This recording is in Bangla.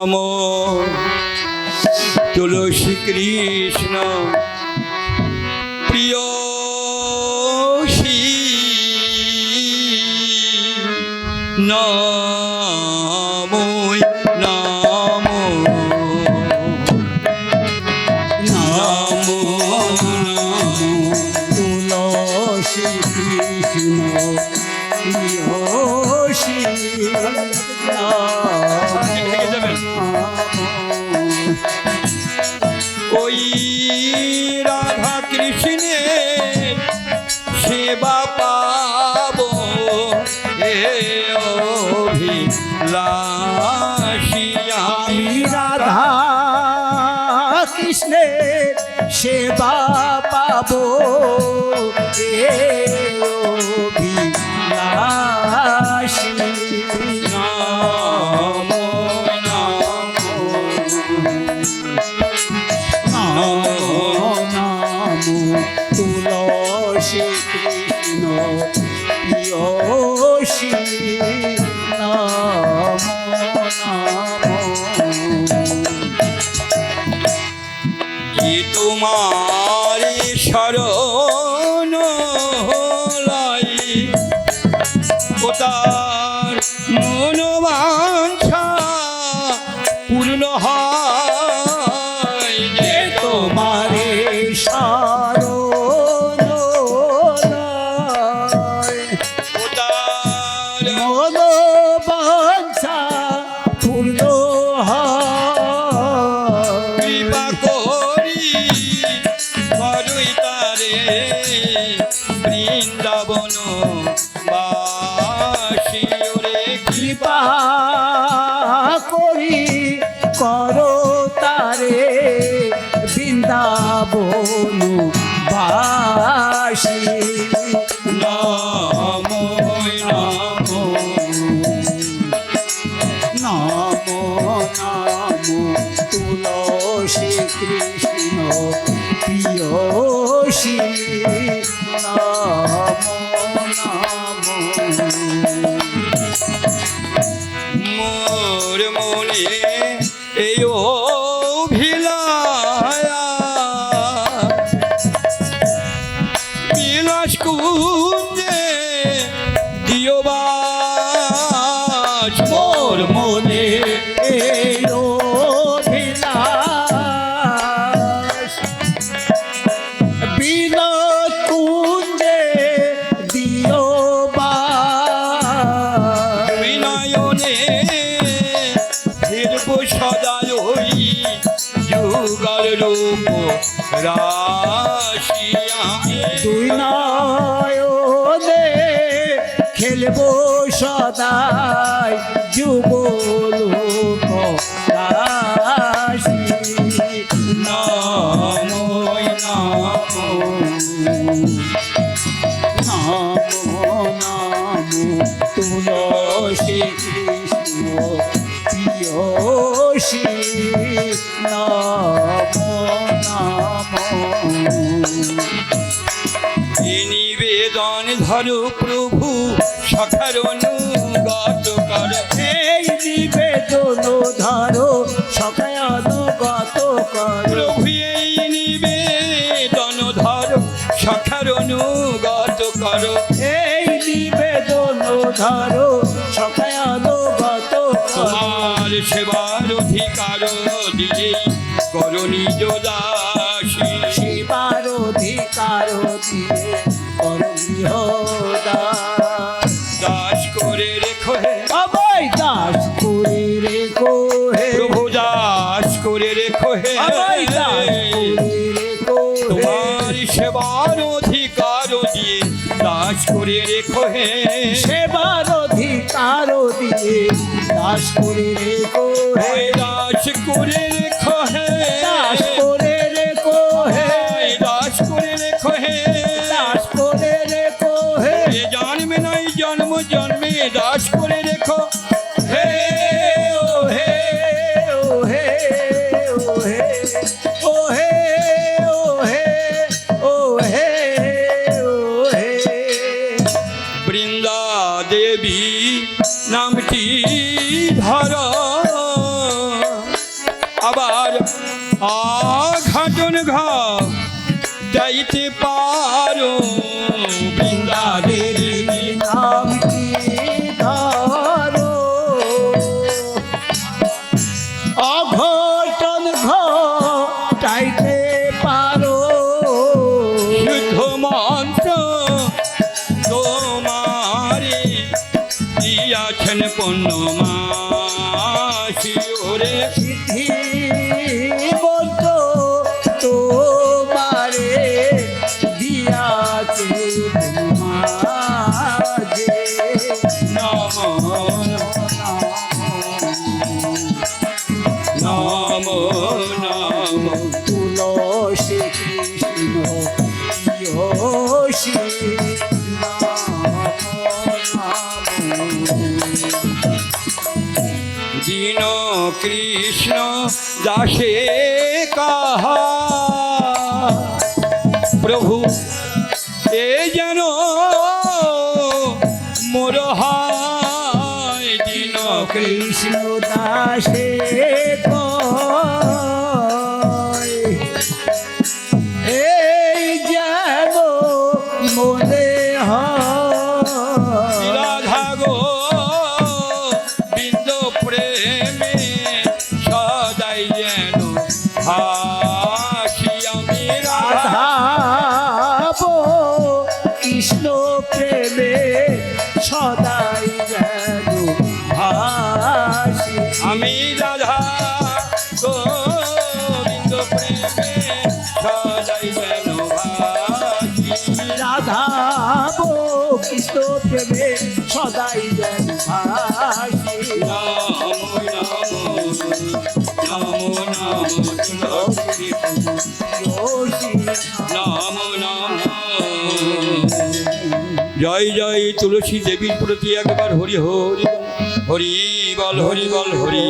নমো তুলসী কৃষ্ণ প্রিয় নমো নমো নমো তুলসী কৃষ্ণ ওই রাধা কৃষ্ণের সেবা পাবো এ অভিলাষী আমি রাধা কৃষ্ণের সেবা পাবো এ অভিলাষী। নমো নমো তুলসী কৃষ্ণ প্রিয়সী নমো নমো। কি তোমার শরণ লাই ও তার মনোবাঞ্ছা পূর্ণ হয় যে তোমারে শরণ লয়, ও তার মনোবাঞ্ছা পূর্ণ হয়। কৃপা করি করই তারে বৃন্দাবন বাসী রে কৃপা করি করো তারে বৃন্দাবন বাসী। নমো নমো নমো নমো তুলসী কৃষ্ণ প্রিয়সী নমো নমো। মোর মনে এই অভিলায়া বিলাস কুঞ্জে দিও বাস মোর মনে এই অভিলাষ বিনোদ কুঞ্জে দিও বাস। বিনয়নে ফিরব সদায় ওই যুগল রূপ রাশি আমি দুই নয়নে খেলবো সদাই যুগলোক রাশি। নমো নমো নমো নমো তুলসী কৃষ্ণ প্রিয়সী নমো নমো। এই নিবেদন ধরো প্রভু সখার অনুগত কর এই নিবেদন ধরো সখায় অনুগত কর। প্রভু এই নিবেদন ধরো সখার অনুগত কর এই নিবেদন ধরো সখায় অনুগত কর। তোমার সেবার অধিকার দিয়ে কর নিজ দাসী সেবার অধিকার দিয়ে করদাস। দাস করে রেখো হে আমায় দাস করে রেখো হে, প্রভু দাস করে রেখো হে আমায় দাস করে রেখো হে। তোমার সেবার অধিকার দিয়ে দাস করে রেখো হে সেবার অধিকার দিয়ে দাস করে রেখো হে। ওই দাস করে রেখো হে দাস করে রেখো হে, দাস করে রেখো হে দাস করে রেখো হে। এ জন্মে নাই জন্ম জন্মে দাস করে রেখো হে ও হে ও হে ও হে ও হে ও হে ও হে ও হে। বৃন্দা দেবী নামটি ধর আর আঘাটন ঘর যাইতে পারো বৃন্দাদের নাম কি ধরো অঘটন ঘটাইতে পারো শুদ্ধ মন্ত্র তোমারে দিয়াছেন পূর্ণমাসি ওরে সিদ্ধি মন্ত্র তোমারে দিয়াছে মাঝে নম নম নম তুলসী কৃষ্ণ যোশী দীন কৃষ্ণ দাসে কাহা প্রভু এ যেন মোর হায় দীন কৃষ্ণ দাসে কয়, এই যেন মনে হয় রাধা গো বিন্দ প্রেমে সদাই যেন ভাসি আমি রাধা রাধাবো কৃষ্ণ প্রেমে সদাই যেন ভাসি আমি রাধা গোবিন্দ প্রেমে সদাই যেন ভাসি রাধাবো কৃষ্ণ প্রেমে সদাই যেন ভাসি নমো নমো তুলসী যোশী নমো নমো জয় জয় তুলসী দেবীর প্রতি একবার হরি হরি বল হরি বল হরি